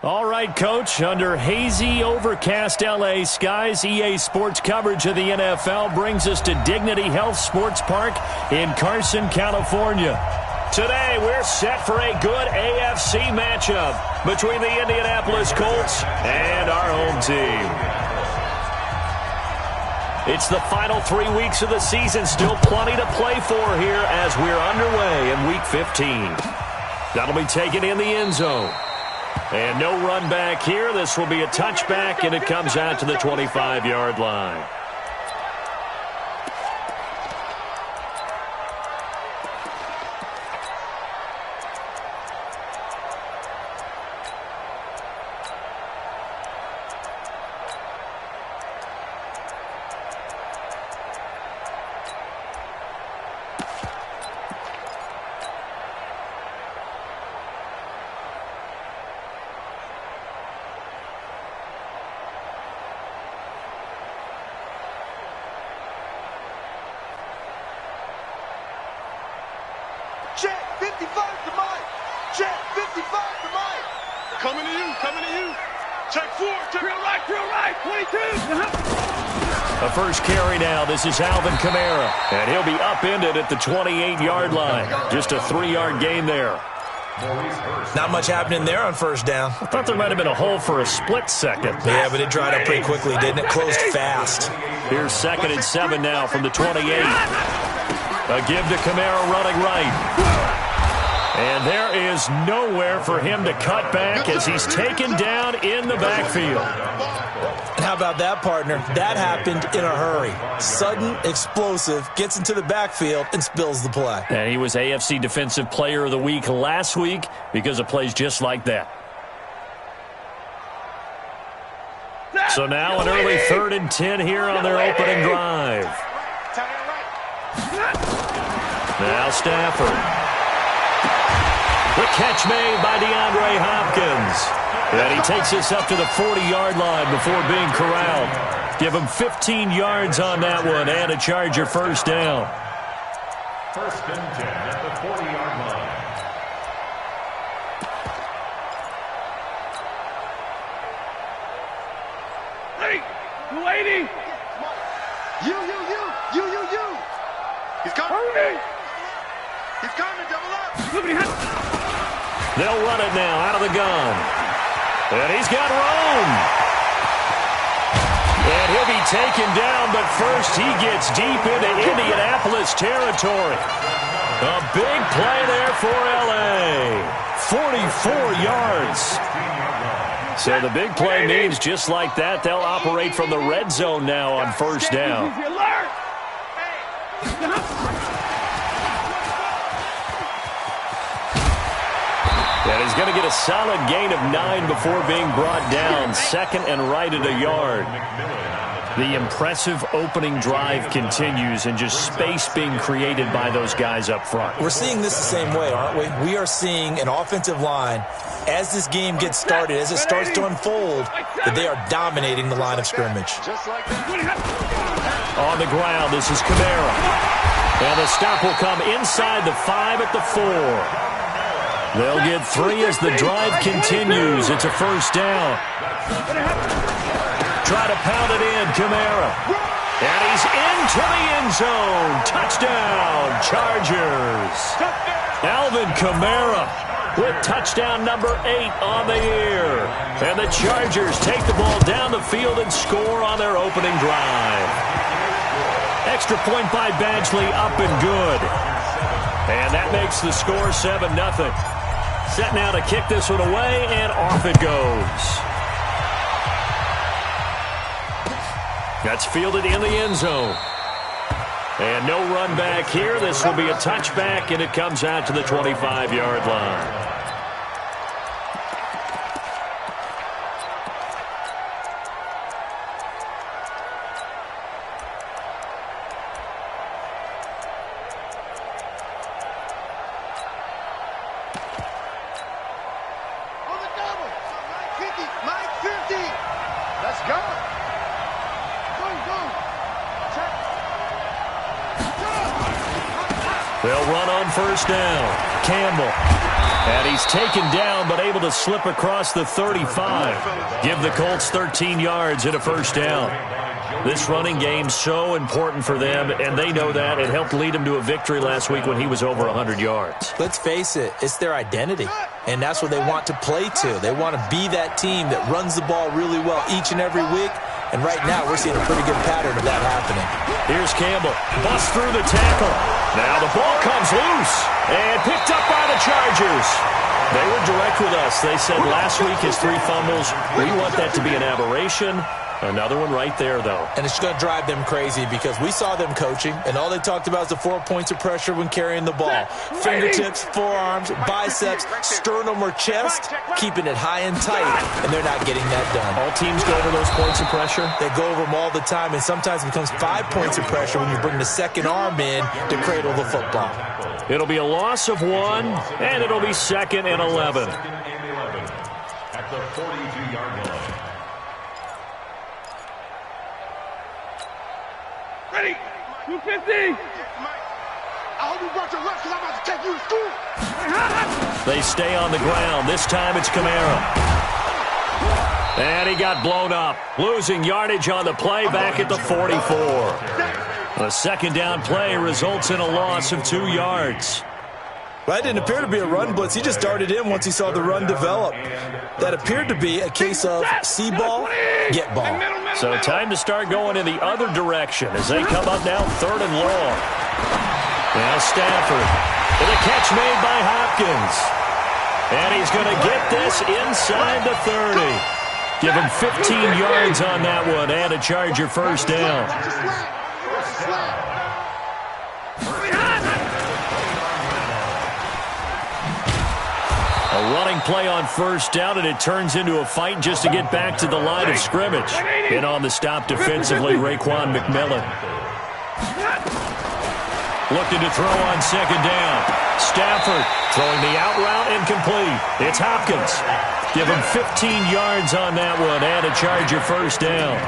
All right, Coach, under hazy, overcast L.A. skies, EA Sports coverage of the NFL brings us to Dignity Health Sports Park in Carson, California. Today, we're set for a good AFC matchup between the Indianapolis Colts and our home team. It's the final 3 weeks of the season, still plenty to play for here as we're underway in Week 15. That'll be taken in the end zone. And no run back here. This will be a touchback, and it comes out to the 25-yard line. Check 55 to Mike. Check 55 to Mike. Coming to you, coming to you. Check 4, check real right, 22. A first carry now. This is Alvin Kamara. And he'll be upended at the 28-yard line. Just a 3-yard gain there. Not much happening there on first down. I thought there might have been a hole for a split second. Yeah, but it dried up pretty quickly, didn't it? Closed fast. Here's 2nd and 7 now from the 28. A give to Kamara running right. And there is nowhere for him to cut back as he's taken down in the backfield. And how about that, partner? That happened in a hurry. Sudden, explosive, gets into the backfield and spills the play. And he was AFC Defensive Player of the Week last week because of plays just like that. So now an early 3rd and 10 here on their opening drive. Now Stafford. Quick catch made by DeAndre Hopkins. And he takes us up to the 40-yard line before being corralled. Give him 15 yards on that one and a Charger first down. 1st and 10 at the 40-yard line. Hey, 280. You. He's coming. He's coming, double up. They'll run it now out of the gun. And he's got room. And he'll be taken down, but first he gets deep into Indianapolis territory. A big play there for L.A. 44 yards. So the big play means just like that, they'll operate from the red zone now on first down. And he's going to get a solid gain of 9 before being brought down. 2nd and right at a yard. The impressive opening drive continues and just space being created by those guys up front. We're seeing this the same way, aren't we? We are seeing an offensive line, as this game gets started, as it starts to unfold, that they are dominating the line of scrimmage. On the ground, this is Kamara. And the stop will come inside the 5 at the 4. They'll get 3 as the drive continues. It's a first down. Try to pound it in, Kamara. And he's into the end zone. Touchdown, Chargers. Alvin Kamara with touchdown number 8 on the year. And the Chargers take the ball down the field and score on their opening drive. Extra point by Badgley, up and good. And that makes the score 7-0. Set now to kick this one away, and off it goes. That's fielded in the end zone. And no run back here. This will be a touchback, and it comes out to the 25-yard line. They'll run on first down. Campbell. And he's taken down but able to slip across the 35. Give the Colts 13 yards and a first down. This running game's so important for them, and they know that. It helped lead them to a victory last week when he was over 100 yards. Let's face it, it's their identity, and that's what they want to play to. They want to be that team that runs the ball really well each and every week, and right now we're seeing a pretty good pattern of that happening. Here's Campbell. Bust through the tackle. Now the ball comes loose and picked up by the Chargers. They were direct with us. They said last week his 3 fumbles. We want that to be an aberration. Another one right there, though. And it's going to drive them crazy because we saw them coaching, and all they talked about is the 4 points of pressure when carrying the ball. Fingertips, forearms, biceps, sternum or chest, keeping it high and tight, and they're not getting that done. All teams go over those points of pressure? They go over them all the time, and sometimes it becomes 5 points of pressure when you bring the second arm in to cradle the football. It'll be a loss of 1, and it'll be 2nd and 11. At the 42-yard line. Ready? 250. I hope you brought your lunch because I'm about to take you to school. They stay on the ground. This time it's Kamara. And he got blown up. Losing yardage on the play back at the 44. A second down play results in a loss of 2 yards. Well, that didn't appear to be a run blitz. He just darted in once he saw the run develop. That appered to be a case of see ball, get ball. So time to start going in the other direction as they come up now 3rd and long. Now Stafford with a catch made by Hopkins. And he's going to get this inside the 30. Give him 15 yards on that one and a Charger first down. A running play on first down, and it turns into a fight just to get back to the line of scrimmage. In on the stop defensively, Raekwon McMillan. Looking to throw on second down. Stafford throwing the out route incomplete. It's Hopkins. Give him 15 yards on that one and a Charger first down.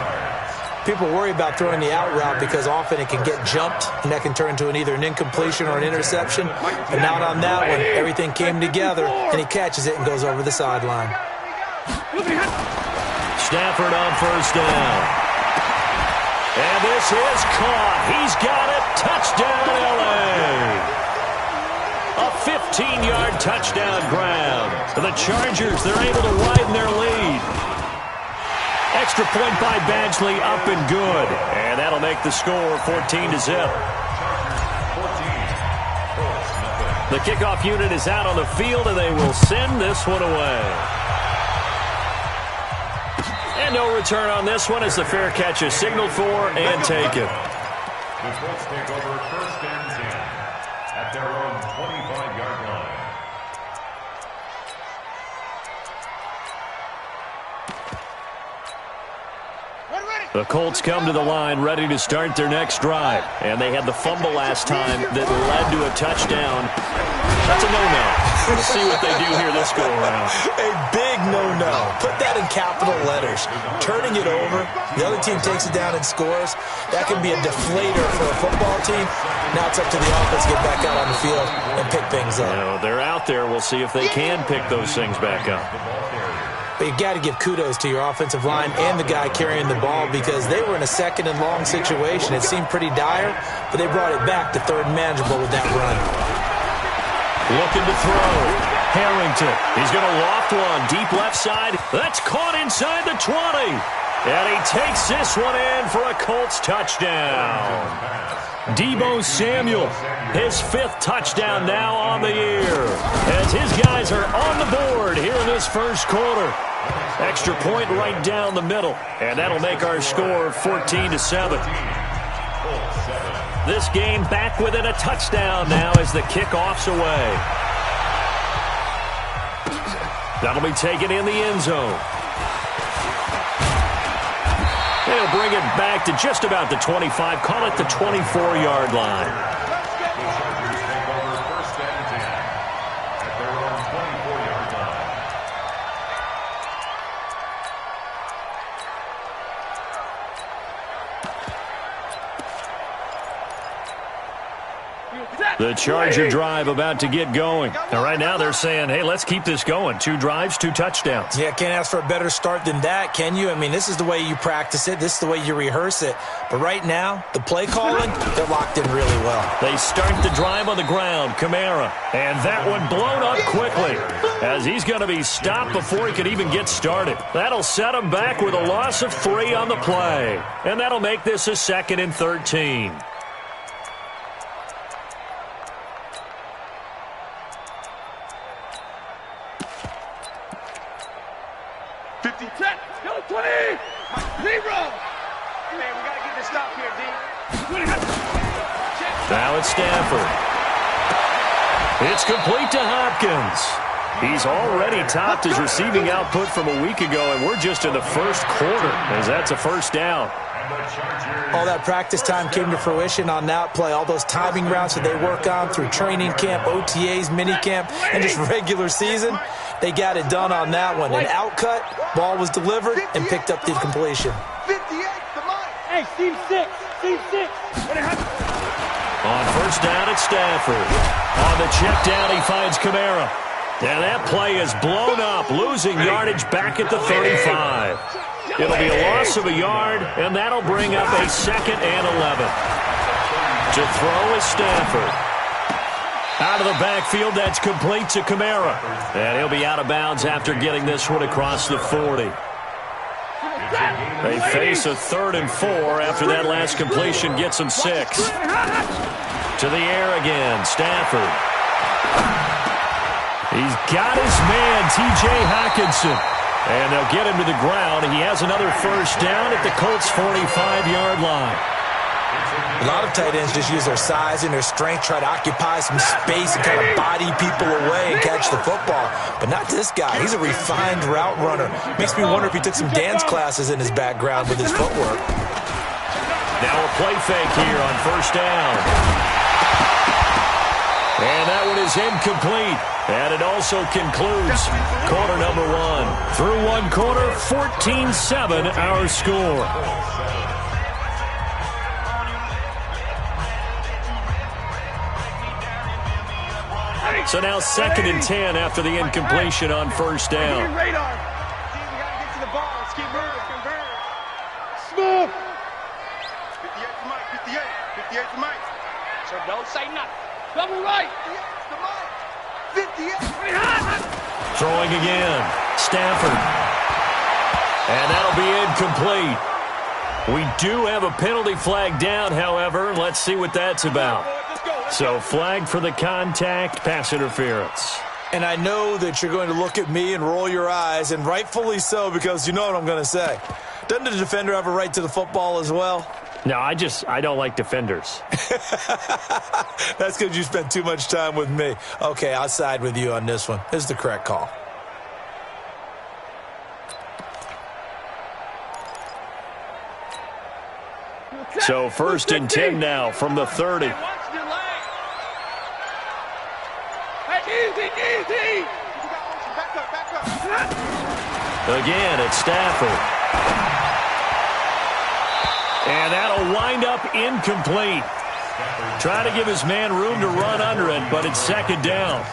People worry about throwing the out route because often it can get jumped, and that can turn into either an incompletion or an interception. But not on that one. Everything came together, and he catches it and goes over the sideline. Stafford on first down. And this is caught. He's got it. Touchdown, L.A. A 15-yard touchdown grab. The Chargers, they're able to widen their lead. Extra point by Badgley, up and good. And that'll make the score 14-0. The kickoff unit is out on the field, and they will send this one away. And no return on this one as the fair catch is signaled for and taken. The Colts take over 1st and 10 at their own 25-yard line. The Colts come to the line ready to start their next drive. And they had the fumble last time that led to a touchdown. That's a no-no. We'll see what they do here this go-around. A big no-no. Put that in capital letters. Turning it over, the other team takes it down and scores. That can be a deflator for a football team. Now it's up to the offense to get back out on the field and pick things up. You know, they're out there. We'll see if they can pick those things back up. But you've got to give kudos to your offensive line and the guy carrying the ball because they were in a 2nd and long situation. It seemed pretty dire, but they brought it back to 3rd and manageable with that run. Looking to throw. Harrington. He's going to loft one. Deep left side. That's caught inside the 20. And he takes this one in for a Colts touchdown. Deebo Samuel, his 5th touchdown now on the year. As his guys are on the board here in this first quarter. Extra point right down the middle. And that'll make our score 14-7. This game back within a touchdown now as the kickoff's away. That'll be taken in the end zone. They'll bring it back to just about the 25. Call it the 24-yard line. The Charger drive about to get going. And right now they're saying, hey, let's keep this going. 2 drives, 2 touchdowns. Yeah, can't ask for a better start than that, can you? I mean, this is the way you practice it. This is the way you rehearse it. But right now, the play calling, they're locked in really well. They start the drive on the ground. Kamara. And that one blown up quickly as he's going to be stopped before he can even get started. That'll set him back with a loss of 3 on the play. And that'll make this a 2nd and 13. Now it's Stafford. It's complete to Hopkins. He's already topped his receiving output from a week ago, and we're just in the first quarter as that's a first down. All that practice time came to fruition on that play. All those timing routes that they work on through training camp, OTAs, minicamp, and just regular season, they got it done on that one. An outcut, ball was delivered, and picked up the completion. 58 to Mike. Hey, Steve 6. Steve 6. On first down, it's Stafford. On the check down, he finds Kamara. And that play is blown up, losing yardage back at the 35. It'll be a loss of a yard, and that'll bring up a 2nd and 11. To throw is Stafford. Out of the backfield, that's complete to Kamara. And he'll be out of bounds after getting this one across the 40. They face a 3rd and 4 after that last completion gets them 6. To the air again, Stafford. He's got his man, T.J. Hockenson. And they'll get him to the ground. He has another first down at the Colts' 45-yard line. A lot of tight ends just use their size and their strength, try to occupy some space and kind of body people away and catch the football. But not this guy. He's a refined route runner. Makes me wonder if he took some dance classes in his background with his footwork. Now a play fake here on first down. And that one is incomplete. And it also concludes quarter number 1. Through one quarter, 14-7 our score. So now 2nd and 10 after the incompletion on first down. We gotta get to the ball. Let's keep moving. Smooth. 58 to Mike. 58. 58 to Mike. So don't say nothing. Double right. 58 to Mike. 58. Throwing again. Stafford. And that'll be incomplete. We do have a penalty flag down, however. Let's see what that's about. So flag for the contact, pass interference. And I know that you're going to look at me and roll your eyes, and rightfully so, because you know what I'm going to say. Doesn't the defender have a right to the football as well? No, I don't like defenders. That's because you spent too much time with me. Okay, I'll side with you on this one. This is the correct call. So 1st and 10 now from the 30. Easy. Back up. Again, it's Stafford. And that'll wind up incomplete. Try to give his man room to run under it, but it's 2nd down.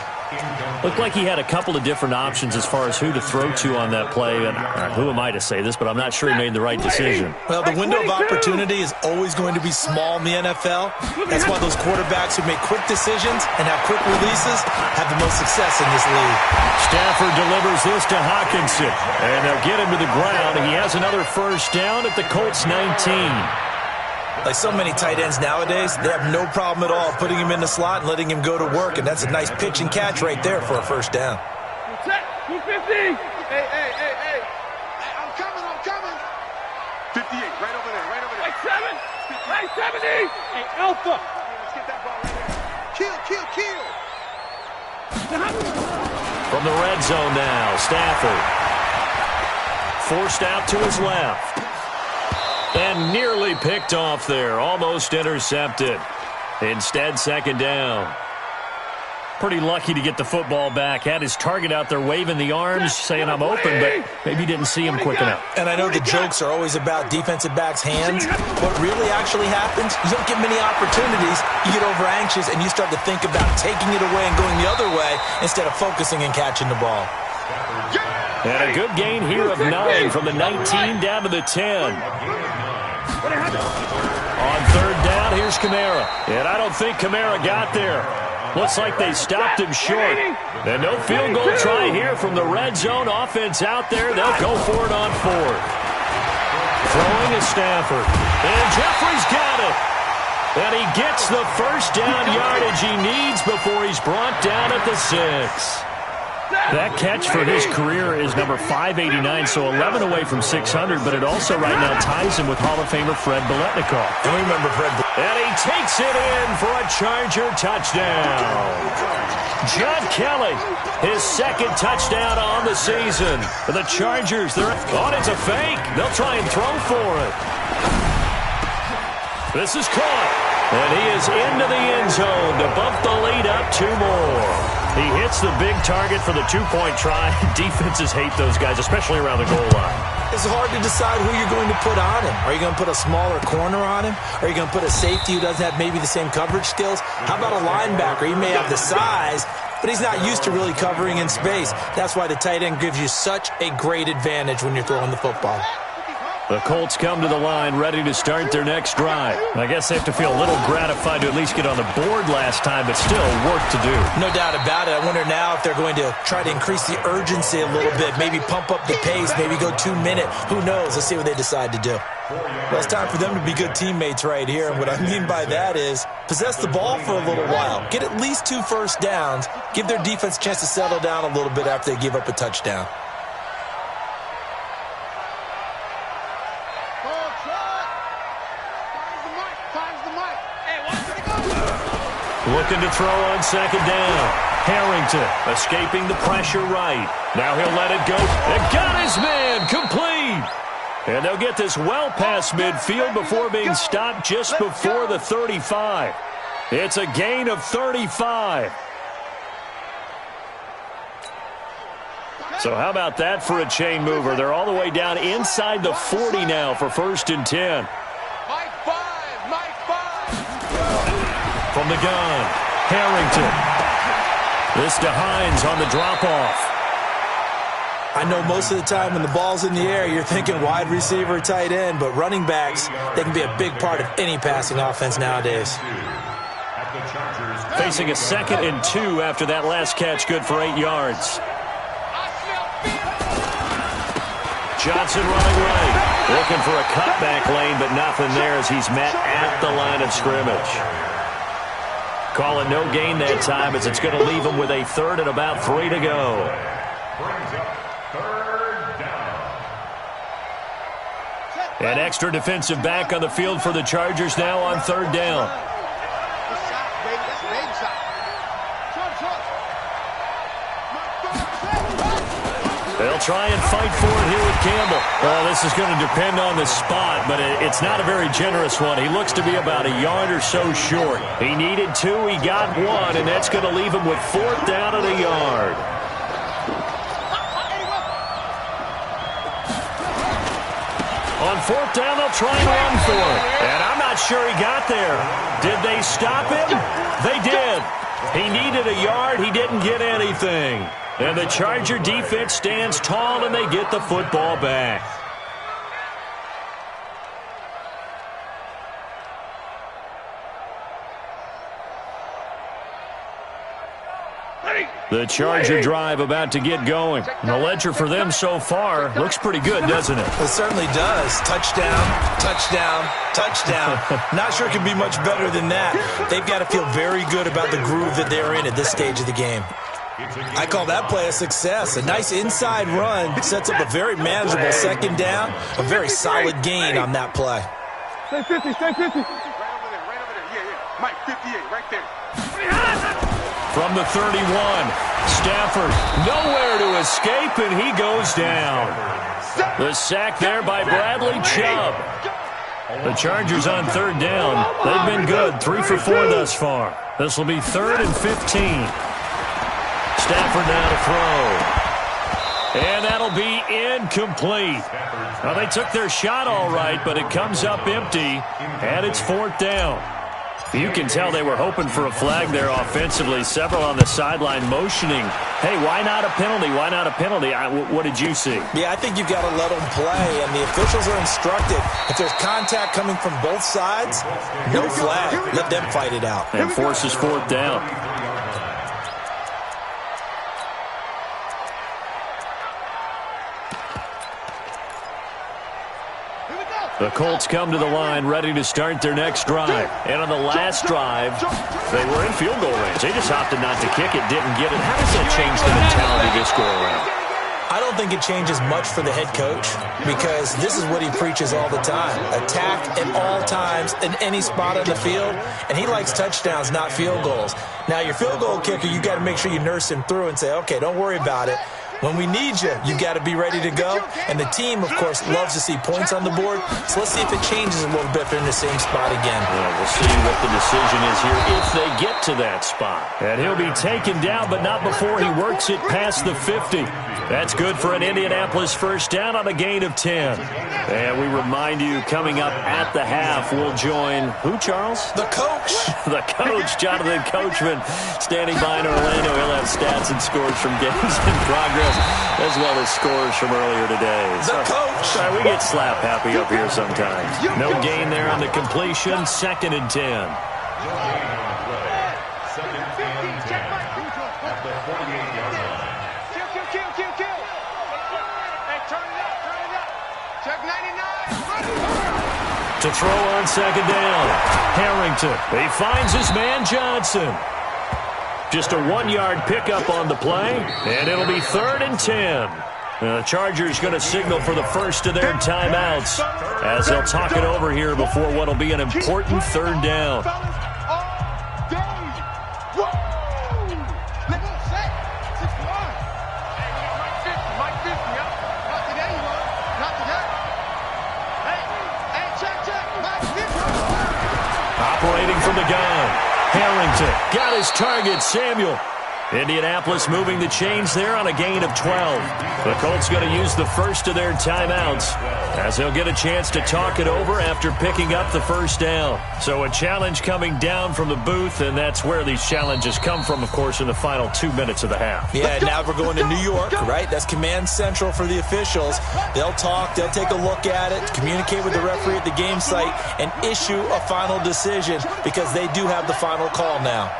Looked like he had a couple of different options as far as who to throw to on that play. And who am I to say this, but I'm not sure he made the right decision. Well, the window of opportunity is always going to be small in the NFL. That's why those quarterbacks who make quick decisions and have quick releases have the most success in this league. Stafford delivers this to Hockenson, and they'll get him to the ground. He has another first down at the Colts 19. Like so many tight ends nowadays, they have no problem at all putting him in the slot and letting him go to work, and that's a nice pitch and catch right there for a first down. 250. Hey. I'm coming. 58, right over there. Right 70. Hey, Alpha. Let's get that ball right there. Kill. From the red zone now, Stafford. Forced out to his left. And nearly picked off there. Almost intercepted. Instead, 2nd down. Pretty lucky to get the football back. Had his target out there waving the arms, saying I'm open, but maybe didn't see him quick enough. And I know the jokes are always about defensive backs' hands. What really actually happens, you don't get many opportunities. You get over anxious, and you start to think about taking it away and going the other way instead of focusing and catching the ball. And a good gain here of 9 from the 19 down to the 10. On third down, here's Kamara. And I don't think Kamara got there. Looks like they stopped him short. And no field goal try here from the red zone. Offense out there. They'll go for it on fourth. Throwing is Stafford. And Jeffrey's got it. And he gets the first down yardage he needs before he's brought down at the 6. That catch for his career is number 589, so 11 away from 600, but it also right now ties him with Hall of Famer Fred Biletnikoff. And remember Fred. And he takes it in for a Charger touchdown. John Kelly, his second touchdown on the season. The Chargers, they're on. It's a fake. They'll try and throw for it. This is caught. And he is into the end zone to bump the lead up 2 more. He hits the big target for the 2-point try. Defenses hate those guys, especially around the goal line. It's hard to decide who you're going to put on him. Are you going to put a smaller corner on him? Are you going to put a safety who doesn't have maybe the same coverage skills? How about a linebacker? He may have the size, but he's not used to really covering in space. That's why the tight end gives you such a great advantage when you're throwing the football. The Colts come to the line ready to start their next drive. I guess they have to feel a little gratified to at least get on the board last time, but still work to do. No doubt about it. I wonder now if they're going to try to increase the urgency a little bit, maybe pump up the pace, maybe go 2-minute. Who knows? Let's see what they decide to do. Well, it's time for them to be good teammates right here, and what I mean by that is possess the ball for a little while, get at least 2 first downs, give their defense a chance to settle down a little bit after they give up a touchdown. Looking to throw on second down. Harrington escaping the pressure right. Now he'll let it go. And got his man complete. And they'll get this well past midfield before being stopped just before the 35. It's a gain of 35. So how about that for a chain mover? They're all the way down inside the 40 now for 1st and 10. From the gun, Harrington. This to Hines on the drop-off. I know most of the time when the ball's in the air, you're thinking wide receiver, tight end, but running backs, they can be a big part of any passing offense nowadays. Facing a 2nd and 2 after that last catch, good for 8 yards. Johnson running right. Looking for a cutback lane, but nothing there as he's met at the line of scrimmage. Calling no gain that time as it's going to leave him with a 3rd and about 3 to go. Brings up 3rd down. An extra defensive back on the field for the Chargers now on 3rd down. They'll try and fight for it here with Campbell. Well, this is going to depend on the spot, but it's not a very generous one. He looks to be about a yard or so short. He needed 2, he got 1, and that's going to leave him with 4th down and a yard. On 4th down, they'll try and run for it. And I'm not sure he got there. Did they stop him? They did. He needed a yard. He didn't get anything. And the Charger defense stands tall, and they get the football back. The Charger drive about to get going. And the ledger for them so far looks pretty good, doesn't it? It certainly does. Touchdown, touchdown, touchdown. Not sure it can be much better than that. They've got to feel very good about the groove that they're in at this stage of the game. I call that play a success. A nice inside run sets up a very manageable 2nd down. A very solid gain on that play. Stay 50, stay 50. Right over there. Yeah. Mike, 58, right there. From the 31, Stafford nowhere to escape, and he goes down. The sack there by Bradley Chubb. The Chargers on 3rd down. They've been good, 3 for 4 thus far. This will be 3rd and 15. Stafford now to throw. And that'll be incomplete. Well, they took their shot all right, but it comes up empty, and it's 4th down. You can tell they were hoping for a flag there offensively. Several on the sideline motioning, hey, why not a penalty? Why not a penalty? What did you see? Yeah, I think you've got to let them play, and the officials are instructed. If there's contact coming from both sides, no flag. Let them fight it out. And forces 4th down. The Colts come to the line ready to start their next drive. And on the last drive, they were in field goal range. They just opted not to kick it, didn't get it. How does that change the mentality this go-around? I don't think it changes much for the head coach because this is what he preaches all the time. Attack at all times in any spot on the field, and he likes touchdowns, not field goals. Now, your field goal kicker, you got to make sure you nurse him through and say, okay, don't worry about it. When we need you, you got to be ready to go. And the team, of course, loves to see points on the board. So let's see if it changes a little bit if they're in the same spot again. Well, we'll see what the decision is here if they get to that spot. And he'll be taken down, but not before he works it past the 50. That's good for an Indianapolis first down on a gain of 10. And we remind you, coming up at the half, we'll join who, Charles? The coach. The coach, Jonathan Coachman, standing by in Orlando. He'll have stats and scores from games in progress, as well as scores from earlier today. The coach. Sorry, we get slap happy up here sometimes. No gain there on the completion. 2nd and 10. To throw on 2nd down. Harrington. He finds his man Johnson. Just a 1-yard pickup on the play, and it'll be 3rd and 10. The Chargers going to signal for the first of their timeouts as they'll talk it over here before what will be an important 3rd down. Operating from the gun. Harrington got his target, Samuel. Indianapolis moving the chains there on a gain of 12. The Colts going to use the first of their timeouts as they'll get a chance to talk it over after picking up the first down. So a challenge coming down from the booth, and that's where these challenges come from, of course, in the final 2 minutes of the half. Yeah, now we're going to New York, right? That's command central for the officials. They'll talk, they'll take a look at it, communicate with the referee at the game site, and issue a final decision because they do have the final call now.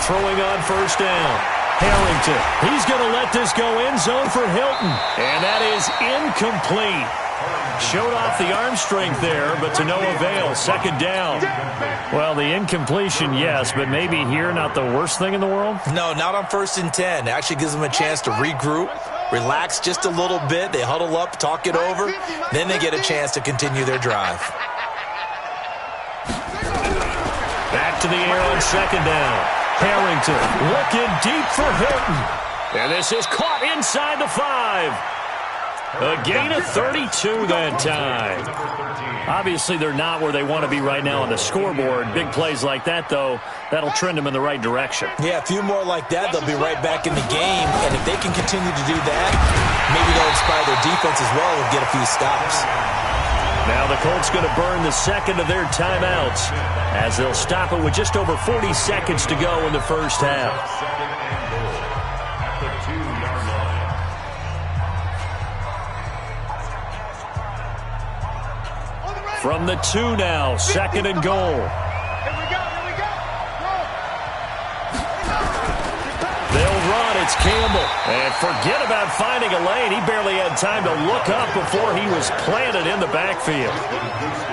Throwing on first down. Harrington. He's going to let this go end zone for Hilton. And that is incomplete. Showed off the arm strength there, but to no avail. 2nd down. Well, the incompletion, yes, but maybe here not the worst thing in the world? No, not on 1st and 10. It actually gives them a chance to regroup, relax just a little bit. They huddle up, talk it over. Then they get a chance to continue their drive. Back to the air on 2nd down. Harrington looking deep for Hilton. And this is caught inside the 5. A gain of 32 that time. Obviously, they're not where they want to be right now on the scoreboard. Big plays like that, though, that'll trend them in the right direction. Yeah, a few more like that, they'll be right back in the game. And if they can continue to do that, maybe they'll inspire their defense as well and get a few stops. Now the Colts going to burn the second of their timeouts as they'll stop it with just over 40 seconds to go in the first half. From the 2 now, 2nd and goal. They'll run. It's Campbell. And forget about finding a lane. He barely had time to look up before he was planted in the backfield.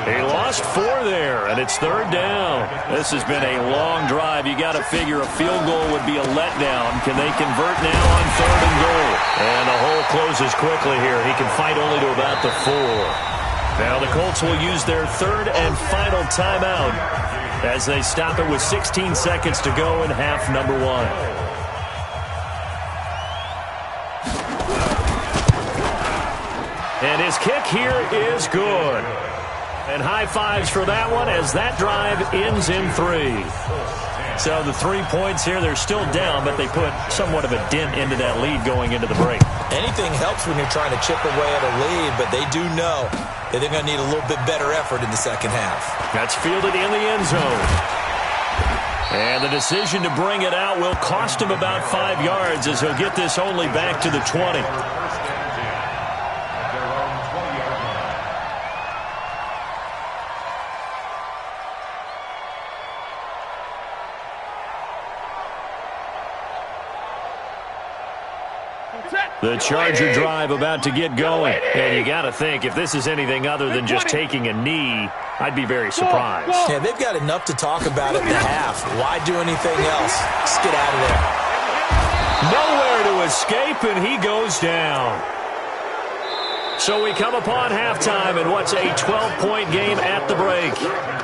He lost 4 there, and it's 3rd down. This has been a long drive. You got to figure a field goal would be a letdown. Can they convert now on 3rd and goal? And the hole closes quickly here. He can fight only to about the 4. Now the Colts will use their 3rd and final timeout as they stop it with 16 seconds to go in half number 1. And his kick here is good. And high fives for that one as that drive ends in 3. So the 3 points here, they're still down, but they put somewhat of a dent into that lead going into the break. Anything helps when you're trying to chip away at a lead, but they do know that they're going to need a little bit better effort in the second half. That's fielded in the end zone. And the decision to bring it out will cost him about 5 yards as he'll get this only back to the 20. The Charger drive about to get going. And you got to think, if this is anything other than just taking a knee, I'd be very surprised. Yeah, they've got enough to talk about at the half. Why do anything else? Just get out of there. Nowhere to escape, and he goes down. So we come upon halftime in what's a 12-point game at the break.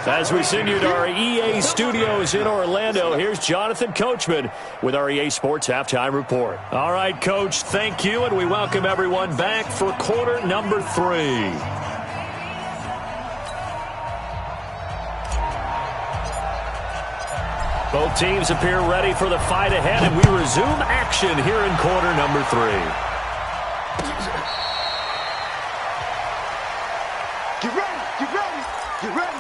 As we send you to our EA studios in Orlando, here's Jonathan Coachman with our EA Sports Halftime Report. All right, Coach, thank you, and we welcome everyone back for quarter number 3. Both teams appear ready for the fight ahead, and we resume action here in quarter number 3. Get ready, get ready, get ready.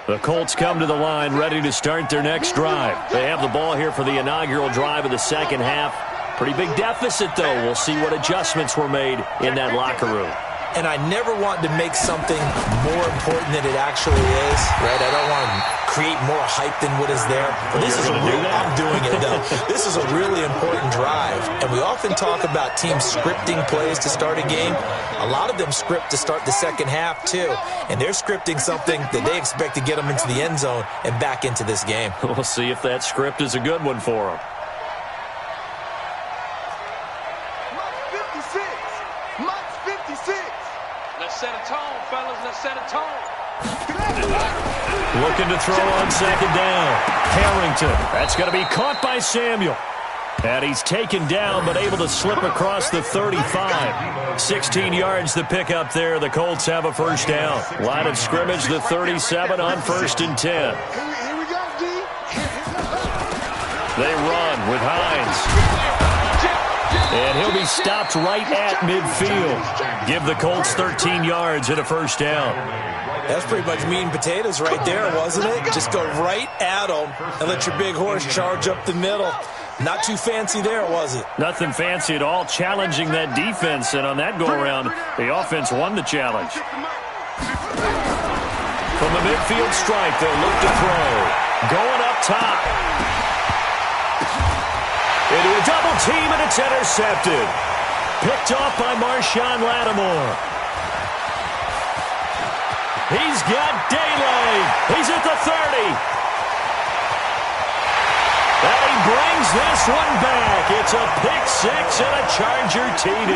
The Colts come to the line ready to start their next drive. They have the ball here for the inaugural drive of the second half. Pretty big deficit, though. We'll see what adjustments were made in that locker room. And I never want to make something more important than it actually is, right? I don't want to create more hype than what is there. But this is a real, I'm doing it, though. This is a really important drive. And we often talk about teams scripting plays to start a game. A lot of them script to start the second half, too. And they're scripting something that they expect to get them into the end zone and back into this game. We'll see if that script is a good one for them. Set a tone, fellas. Let's set a tone. Looking to throw on second down. Harrington. That's going to be caught by Samuel. And he's taken down, but able to slip across the 35. 16 yards to pick up there. The Colts have a first down. Line of scrimmage, the 37 on 1st and 10. Here we go, D. They run with Hines. And he'll be stopped right at midfield. Give the Colts 13 yards and a first down. That's pretty much meat and potatoes right there, wasn't it? Just go right at them and let your big horse charge up the middle. Not too fancy there, was it? Nothing fancy at all, challenging that defense. And on that go-around, the offense won the challenge. From the midfield stripe, they'll look to throw. Going up top. Into a double team, and it's intercepted. Picked off by Marshawn Lattimore. He's got daylight. He's at the 30. And he brings this one back. It's a pick six and a Charger TD.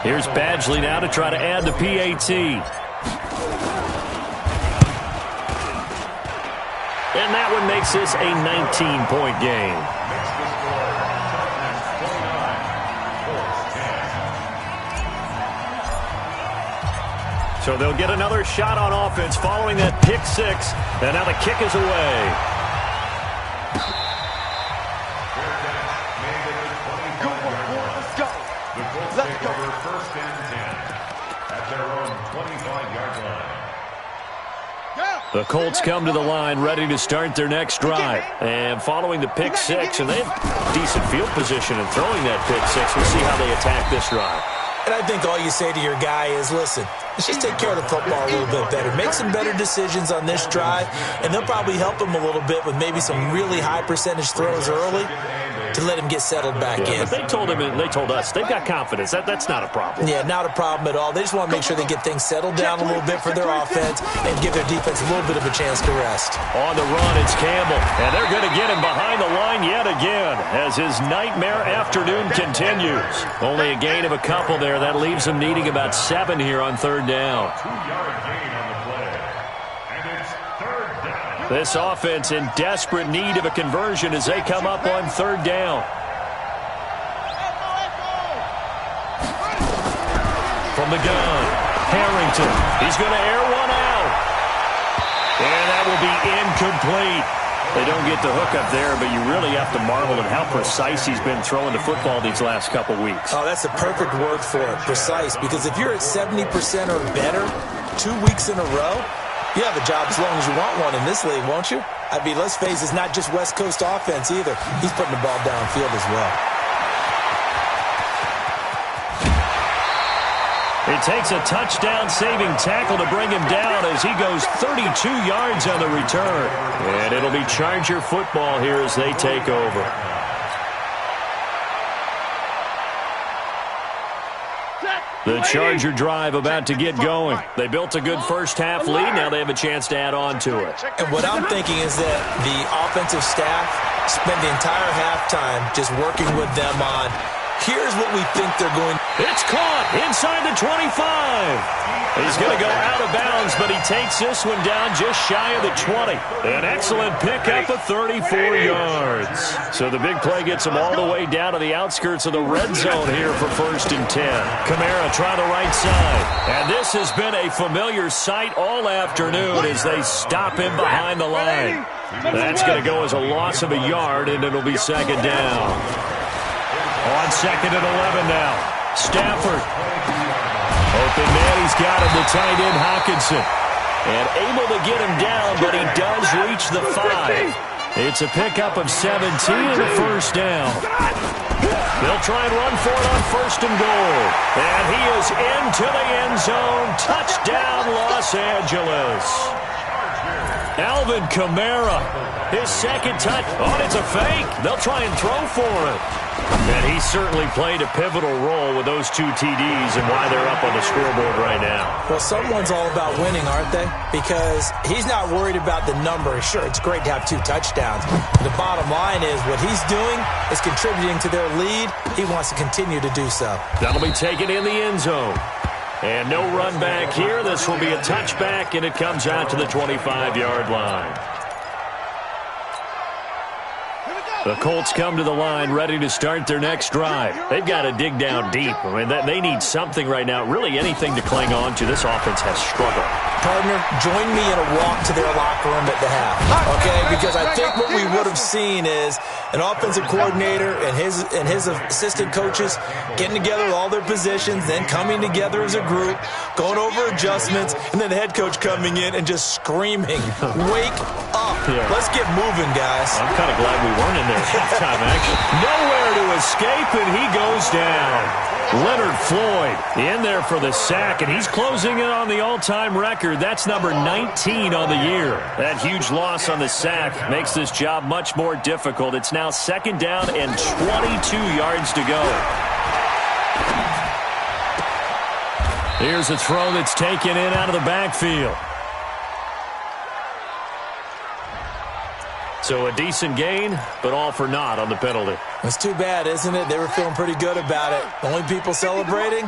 Here's Badgley now to try to add the PAT. And that one makes this a 19-point game. So they'll get another shot on offense following that pick six. And now the kick is away. The Colts come to the line ready to start their next drive. And following the pick six, and they have decent field position in throwing that pick six. We'll see how they attack this drive. And I think all you say to your guy is, listen, let's just take care of the football a little bit better. Make some better decisions on this drive, and they'll probably help him a little bit with maybe some really high percentage throws early to let him get settled back in. But they told him, and they told us, they've got confidence. That's not a problem. Yeah, not a problem at all. They just want to make sure they get things settled down a little bit for their offense and give their defense a little bit of a chance to rest. On the run, it's Campbell, and they're going to get him behind the line yet again as his nightmare afternoon continues. Only a gain of a couple there. That leaves him needing about 7 here on third down. 2-yard gain on the play. And it's third down. This offense in desperate need of a conversion as they come up on third down. From the gun, Harrington. He's going to air one out. And that will be incomplete. They don't get the hook up there, but you really have to marvel at how precise he's been throwing the football these last couple weeks. Oh, that's the perfect word for it, precise. Because if you're at 70% or better 2 weeks in a row, you have a job as long as you want one in this league, won't you? I mean, let's face it, it's not just West Coast offense either. He's putting the ball downfield as well. It takes a touchdown-saving tackle to bring him down as he goes 32 yards on the return. And it'll be Charger football here as they take over. The Charger drive about to get going. They built a good first-half lead. Now they have a chance to add on to it. And what I'm thinking is that the offensive staff spent the entire halftime just working with them on, here's what we think they're going to do. It's caught inside the 25. He's going to go out of bounds, but he takes this one down just shy of the 20. An excellent pickup of 34 yards. So the big play gets him all the way down to the outskirts of the red zone here for 1st and 10. Kamara try the right side. And this has been a familiar sight all afternoon as they stop him behind the line. That's going to go as a loss of a yard, and it'll be second down. On 2nd and 11 now. Stafford. Open man, he's got him, the tight end Hawkinson. And able to get him down, but he does reach the 5. It's a pickup of 17 and a first down. They'll try and run for it on 1st and goal. And he is into the end zone. Touchdown, Los Angeles. Alvin Kamara, his second touch. Oh, it's a fake. They'll try and throw for it. And he certainly played a pivotal role with those 2 TDs and why they're up on the scoreboard right now. Well, someone's all about winning, aren't they? Because he's not worried about the number. Sure, it's great to have 2 touchdowns. But the bottom line is what he's doing is contributing to their lead. He wants to continue to do so. That'll be taken in the end zone. And no run back here. This will be a touchback, and it comes out to the 25-yard line. The Colts come to the line ready to start their next drive. They've got to dig down deep. I mean, they need something right now, really anything to cling on to. This offense has struggled. Partner, join me in a walk to their locker room at the half, okay? Because I think what we would have seen is an offensive coordinator and his assistant coaches getting together with all their positions, then coming together as a group, going over adjustments, and then the head coach coming in and just screaming, wake up. Yeah. Let's get moving, guys. I'm kind of glad we weren't in there at halftime, actually. Nowhere to escape, and he goes down. Leonard Floyd in there for the sack, and he's closing in on the all-time record. That's number 19 on the year. That huge loss on the sack makes this job much more difficult. It's now 2nd down and 22 yards to go. Here's a throw that's taken in out of the backfield. So a decent gain, but all for naught on the penalty. It's too bad, isn't it? They were feeling pretty good about it. The only people celebrating,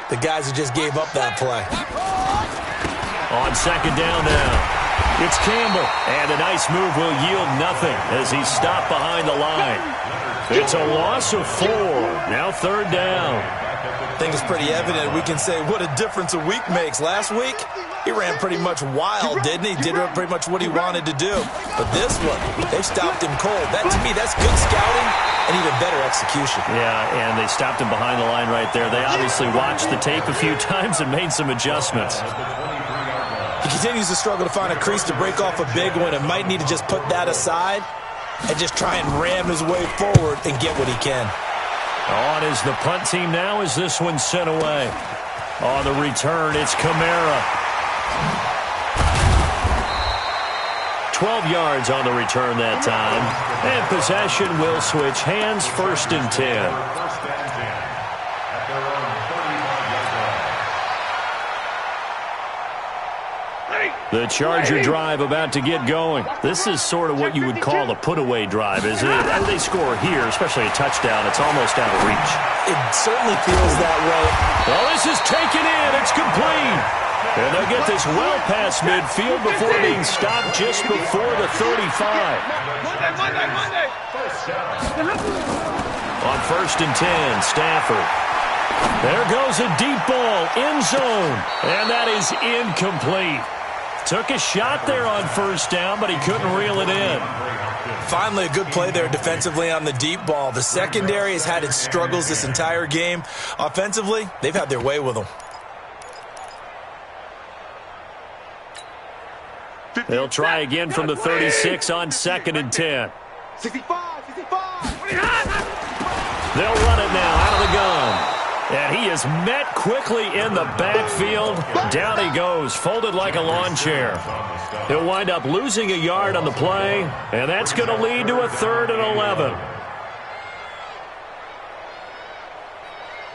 the guys who just gave up that play. On 2nd down now, it's Campbell. And a nice move will yield nothing as he's stopped behind the line. It's a loss of 4. Now 3rd down. I think it's pretty evident. We can say what a difference a week makes. Last week, he ran pretty much wild, didn't he? Did pretty much what he wanted to do. But this one, they stopped him cold. That, to me, that's good scouting and even better execution. Yeah, and they stopped him behind the line right there. They obviously watched the tape a few times and made some adjustments. He continues to struggle to find a crease to break off a big one and might need to just put that aside and just try and ram his way forward and get what he can. On is the punt team now as this one's sent away. On the return, it's Kamara. 12 yards on the return that time. And possession will switch hands, 1st and 10. The Charger drive about to get going. This is sort of what you would call a put-away drive, isn't it? As they score here, especially a touchdown, it's almost out of reach. It certainly feels that way. Well, this is taken in. It's complete. And they'll get this well past midfield before being stopped just before the 35. On 1st and 10, Stafford. There goes a deep ball, end zone. And that is incomplete. Took a shot there on 1st down, but he couldn't reel it in. Finally, a good play there defensively on the deep ball. The secondary has had its struggles this entire game. Offensively, they've had their way with them. They'll try again from the 36 on 2nd and 10. 65, 65. They'll run it now out of the gun. And he is met quickly in the backfield. Down he goes, folded like a lawn chair. He'll wind up losing a yard on the play, and that's going to lead to a 3rd and 11.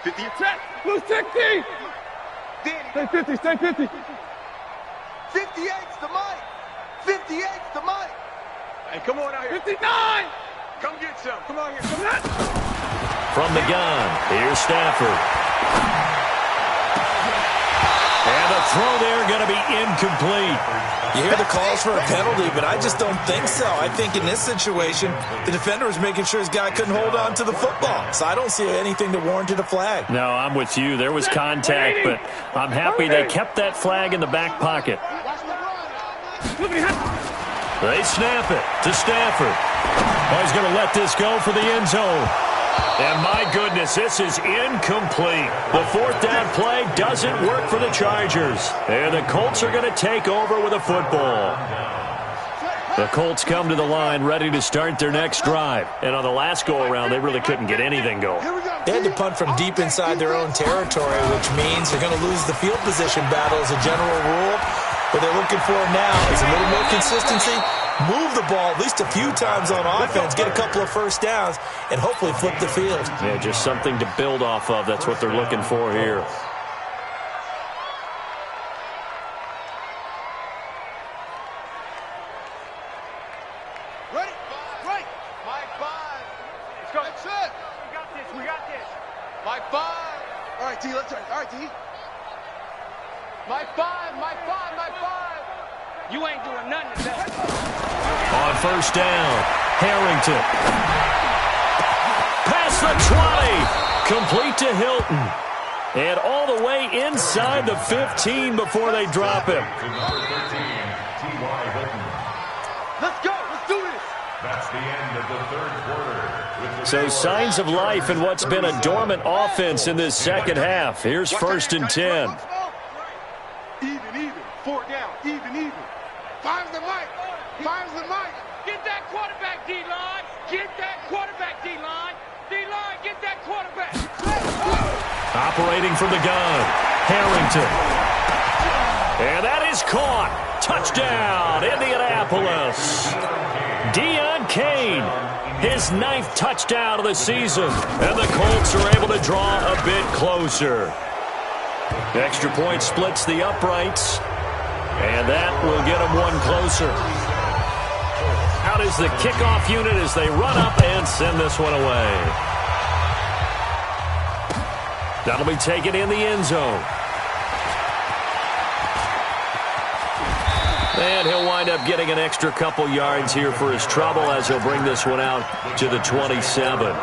50 attack. Blue 60. Stay 50, stay 50. 58's the mic. 58's the mic. Hey, come on out here. 59. Come get some. Come on here. Come on. From the gun, here's Stafford. And the throw there going to be incomplete. You hear the calls for a penalty, but I just don't think so. I think in this situation, the defender was making sure his guy couldn't hold on to the football. So I don't see anything that warranted a flag. No, I'm with you. There was contact, but I'm happy they kept that flag in the back pocket. They snap it to Stafford. Oh, he's going to let this go for the end zone. And my goodness, this is incomplete. The 4th down play doesn't work for the Chargers. And the Colts are going to take over with a football. The Colts come to the line ready to start their next drive. And on the last go-around, they really couldn't get anything going. They had to punt from deep inside their own territory, which means they're going to lose the field position battle as a general rule. What they're looking for now is a little more consistency. Move the ball at least a few times on offense, get a couple of 1st downs, and hopefully flip the field. Yeah, just something to build off of. That's what they're looking for here. Ready? Right. Mike 5. Let's go. That's it. We got this. We got this. Mike 5. All right, D, let's turn. All right, D. Mike 5. Mike 5. Mike 5. You ain't doing nothing today. On 1st down, Harrington. Past the 20. Complete to Hilton. And all the way inside the 15 before they drop him. Let's go. Let's do this. That's the end of the 3rd quarter. So signs of life in what's been a dormant offense in this 2nd half. Here's 1st and 10. Even. 4 down. Even. 5's the mic. 5's the mic. Get that quarterback, D-line. Get that quarterback, D-line. D-line, get that quarterback. Operating from the gun, Harrington. And that is caught. Touchdown, Indianapolis. Deion Kane, his 9th touchdown of the season. And the Colts are able to draw a bit closer. Extra point splits the uprights. And that will get them one closer. Out is the kickoff unit as they run up and send this one away. That'll be taken in the end zone. And he'll wind up getting an extra couple yards here for his trouble as he'll bring this one out to the 27.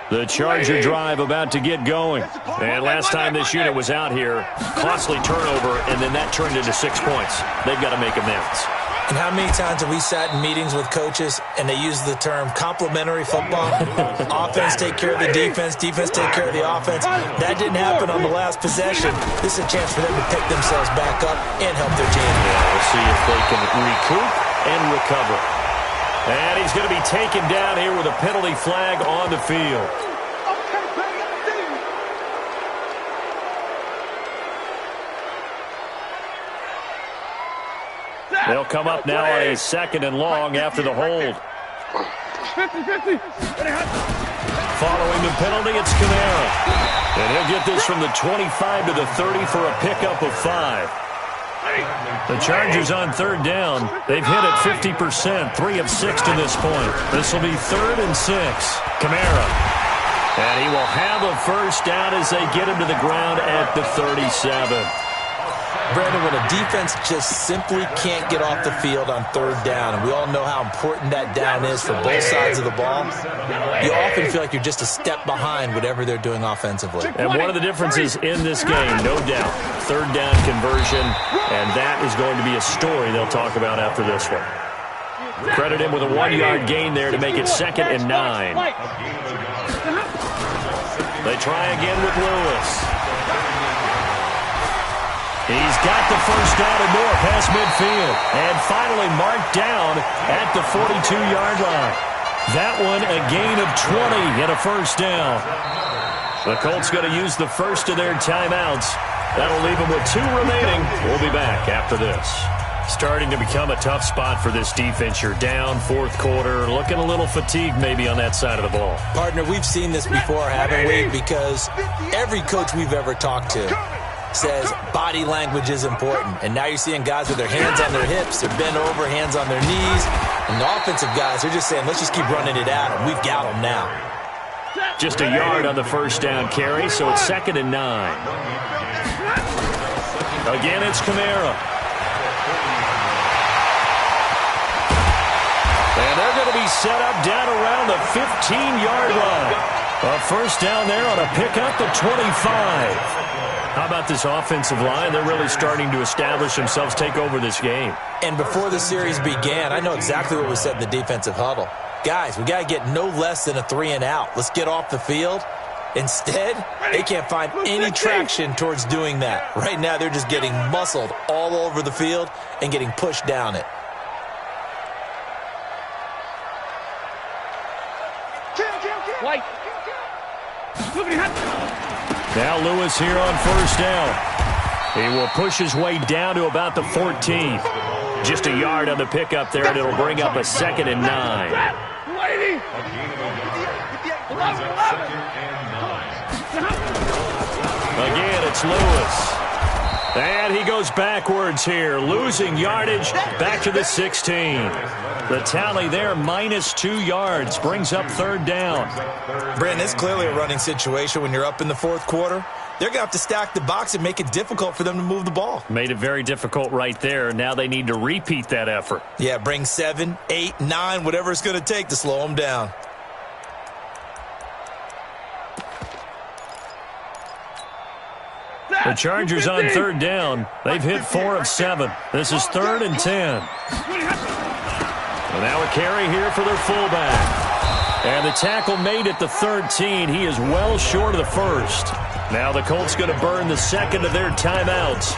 The Charger drive about to get going. And last time this unit was out here, costly turnover, and then that turned into 6 points. They've got to make amends. And how many times have we sat in meetings with coaches and they use the term complementary football? Offense take care of the defense, defense take care of the offense. That didn't happen on the last possession. This is a chance for them to pick themselves back up and help their team. Yeah, we'll see if they can recoup and recover. And he's going to be taken down here with a penalty flag on the field. They'll come up now on a 2nd and long after the hold. 50-50. Following the penalty, it's Kamara. And he'll get this from the 25 to the 30 for a pickup of 5. The Chargers on 3rd down. They've hit it 50%, 3 of 6 to this point. This will be 3rd and 6. Kamara. And he will have a first down as they get him to the ground at the 37. Brandon, when a defense just simply can't get off the field on 3rd down, and we all know how important that down is for both sides of the ball, you often feel like you're just a step behind whatever they're doing offensively. And one of the differences in this game, no doubt, 3rd down conversion, and that is going to be a story they'll talk about after this one. Credit him with a 1-yard gain there to make it 2nd and 9. They try again with Lewis. He's got the first down and more past midfield. And finally marked down at the 42-yard line. That one a gain of 20 and a first down. The Colts going to use the first of their timeouts. That'll leave them with 2 remaining. We'll be back after this. Starting to become a tough spot for this defense. You're down 4th quarter, looking a little fatigued maybe on that side of the ball. Partner, we've seen this before, haven't we? Because every coach we've ever talked to says body language is important. And now you're seeing guys with their hands on their hips, they're bent over, hands on their knees. And the offensive guys, they're just saying, let's just keep running it at them. We've got them now. Just a yard on the first down carry, so it's 2nd and 9. Again, it's Kamara. And they're going to be set up down around the 15-yard line. A first down there on a pickup at 25. How about this offensive line? They're really starting to establish themselves, take over this game. And before the series began, I know exactly what was said in the defensive huddle. Guys, we got to get no less than a 3 and out. Let's get off the field. Instead, they can't find any traction towards doing that. Right now, they're just getting muscled all over the field and getting pushed down it. White. Now Lewis here on first down. He will push his way down to about the 14. Just a yard on the pickup there, and it'll bring up a 2nd and 9. Again, it's Lewis. And he goes backwards here, losing yardage back to the 16. The tally there, minus 2 yards, brings up 3rd down. Brandon, it's clearly a running situation when you're up in the 4th quarter. They're going to have to stack the box and make it difficult for them to move the ball. Made it very difficult right there. Now they need to repeat that effort. Yeah, bring 7, 8, 9, whatever it's going to take to slow them down. The Chargers on 3rd down. They've hit 4 of 7. This is 3rd and 10. And now a carry here for their fullback. And the tackle made at the 13. He is well short of the first. Now the Colts going to burn the 2nd of their timeouts.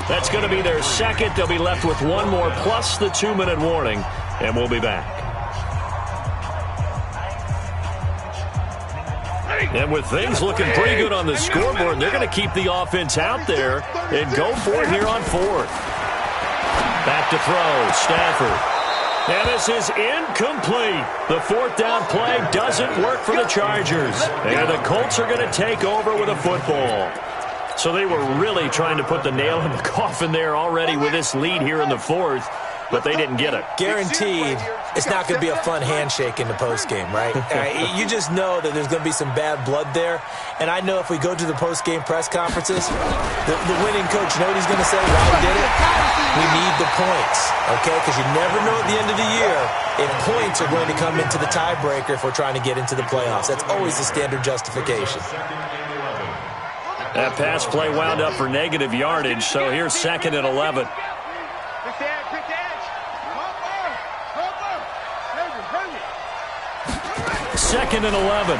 That's going to be their 2nd. They'll be left with 1 more plus the 2-minute warning. And we'll be back. And with things looking pretty good on the scoreboard, they're going to keep the offense out there and go for it here on 4th. Back to throw, Stafford. And this is incomplete. The 4th down play doesn't work for the Chargers. And the Colts are going to take over with a football. So they were really trying to put the nail in the coffin there already with this lead here in the 4th. But they didn't get it. Guaranteed, it's not going to be a fun handshake in the postgame, right? You just know that there's going to be some bad blood there. And I know if we go to the postgame press conferences, the winning coach, you know what he's going to say? Why we did it? We need the points, okay? Because you never know at the end of the year if points are going to come into the tiebreaker if we're trying to get into the playoffs. That's always the standard justification. That pass play wound up for negative yardage, so here's 2nd and 11. 2nd and 11.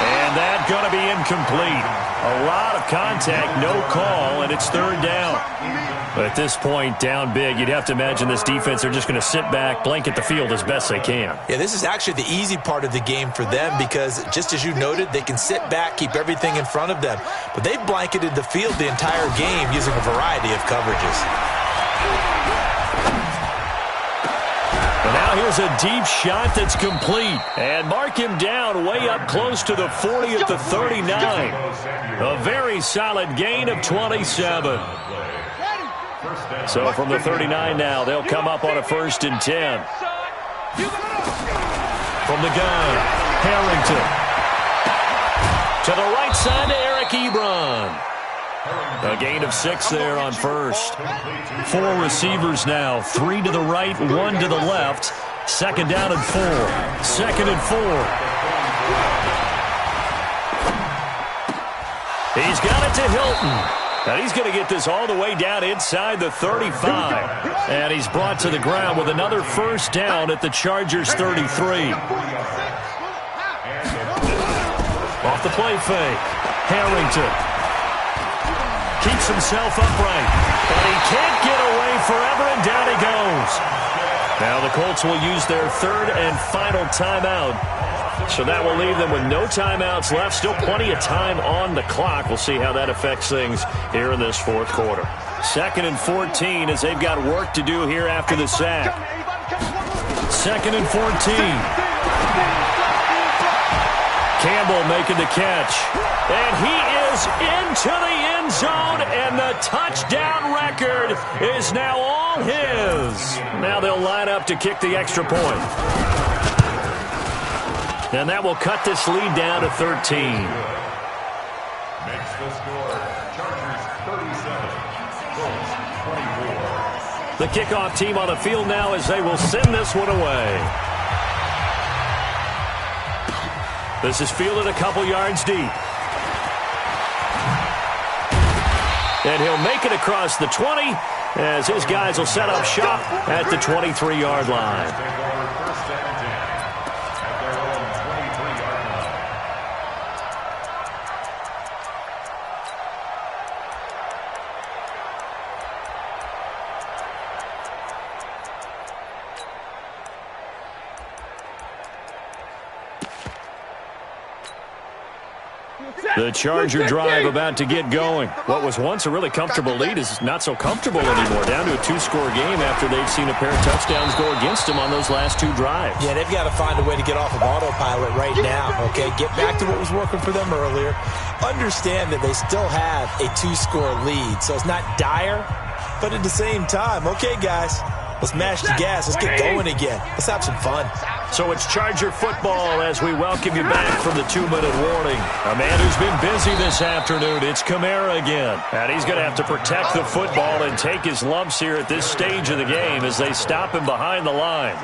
And that's going to be incomplete. A lot of contact, no call, and it's 3rd down. But at this point, down big, you'd have to imagine this defense, they're just going to sit back, blanket the field as best they can. Yeah, this is actually the easy part of the game for them because, just as you noted, they can sit back, keep everything in front of them. But they've blanketed the field the entire game using a variety of coverages. And now here's a deep shot that's complete. And mark him down way up close to the 40 at the 39. A very solid gain of 27. So from the 39 now, they'll come up on a 1st and 10. From the gun, Harrington. To the right side to Eric Ebron. A gain of 6 there on 1st. 4 receivers now, 3 to the right, 1 to the left. 2nd down and 4. 2nd and 4. He's got it to Hilton. And he's going to get this all the way down inside the 35. And he's brought to the ground with another 1st down at the Chargers' 33. Off the play fake. Harrington keeps himself upright. And he can't get away forever, and down he goes. Now the Colts will use their 3rd and final timeout. So that will leave them with no timeouts left. Still plenty of time on the clock. We'll see how that affects things here in this 4th quarter. 2nd and 14 as they've got work to do here after the sack. 2nd and 14. Campbell making the catch. And he is into the end zone, and the touchdown record is now all his. Now they'll line up to kick the extra point. And that will cut this lead down to 13. Makes the score, Chargers 37, Colts 24. The kickoff team on the field now as they will send this one away. This is fielded a couple yards deep. And he'll make it across the 20 as his guys will set up shop at the 23-yard line. The Charger drive about to get going. What was once a really comfortable lead is not so comfortable anymore. Down to a 2-score game after they've seen a pair of touchdowns go against them on those last 2 drives. Yeah, they've got to find a way to get off of autopilot right now, okay? Get back to what was working for them earlier. Understand that they still have a 2-score lead, so it's not dire, but at the same time, okay, guys, let's mash the gas. Let's get going again. Let's have some fun. So it's Charger football as we welcome you back from the 2-minute warning. A man who's been busy this afternoon, it's Kamara again. And he's going to have to protect the football and take his lumps here at this stage of the game as they stop him behind the line.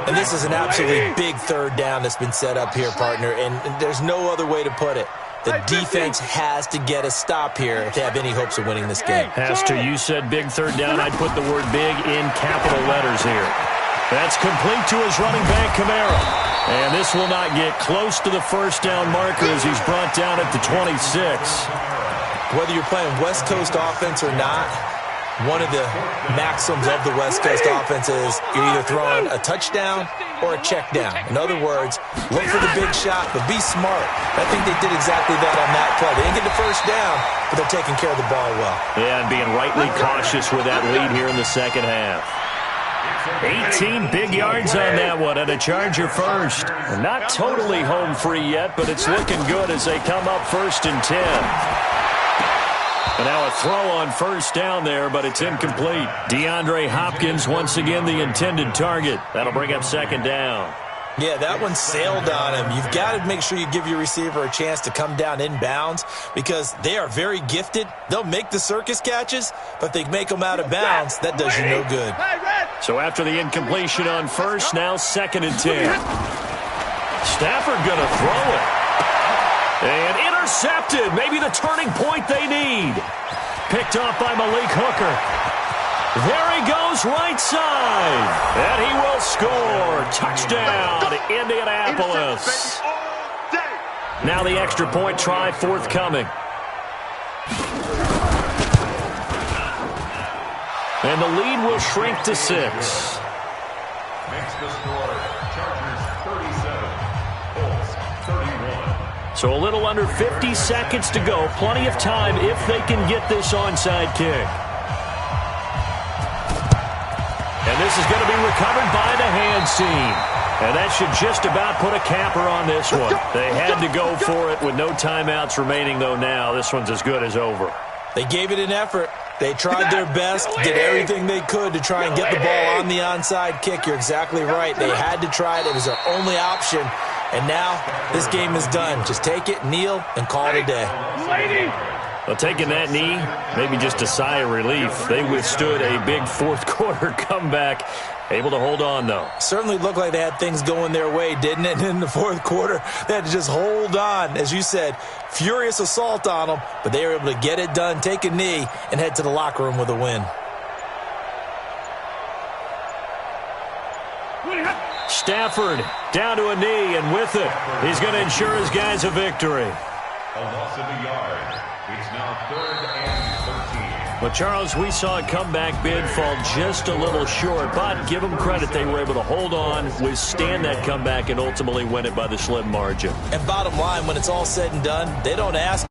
And this is an absolutely big 3rd down that's been set up here, partner, and there's no other way to put it. The defense has to get a stop here to have any hopes of winning this game. Has to. You said big 3rd down. I'd put the word big in capital letters here. That's complete to his running back, Kamara. And this will not get close to the 1st down marker as he's brought down at the 26. Whether you're playing West Coast offense or not, one of the maxims of the West Coast offense is you're either throwing a touchdown or a check down. In other words, look for the big shot, but be smart. I think they did exactly that on that play. They didn't get the 1st down, but they're taking care of the ball well. Yeah, and being rightly cautious with that lead here in the 2nd half. 18 big yards on that one, and a Charger first. Not totally home free yet, but it's looking good as they come up 1st and 10. And now a throw on 1st down there, but it's incomplete. DeAndre Hopkins once again the intended target. That'll bring up 2nd down. Yeah, that one sailed on him. You've got to make sure you give your receiver a chance to come down inbounds because they are very gifted. They'll make the circus catches, but if they make them out of bounds, that does you no good. So after the incompletion on 1st, now 2nd and 10. Stafford going to throw it. And intercepted. Maybe the turning point they need. Picked off by Malik Hooker. There he goes, right side. And he will score. Touchdown, Indianapolis. Now the extra point try forthcoming. And the lead will shrink to 6. Makes the score Chargers 37, Colts 31. So a little under 50 seconds to go. Plenty of time if they can get this onside kick. And this is going to be recovered by the hands team. And that should just about put a capper on this one. They had to go for it with no timeouts remaining, though now. This one's as good as over. They gave it an effort. They tried their best, did everything they could to try and get the ball on the onside kick. You're exactly right. They had to try it. It was their only option. And now this game is done. Just take it, kneel, and call it a day. Well, taking that knee, maybe just a sigh of relief. They withstood a big fourth-quarter comeback. Able to hold on, though. Certainly looked like they had things going their way, didn't it? In the fourth quarter, they had to just hold on. As you said, furious assault on them, but they were able to get it done, take a knee, and head to the locker room with a win. Stafford down to a knee, and with it, he's going to ensure his guys a victory. A loss of a yard. It's now 3rd and 13. Well, Charles, we saw a comeback bid fall just a little short, but give them credit. They were able to hold on, withstand that comeback, and ultimately win it by the slim margin. And bottom line, when it's all said and done, they don't ask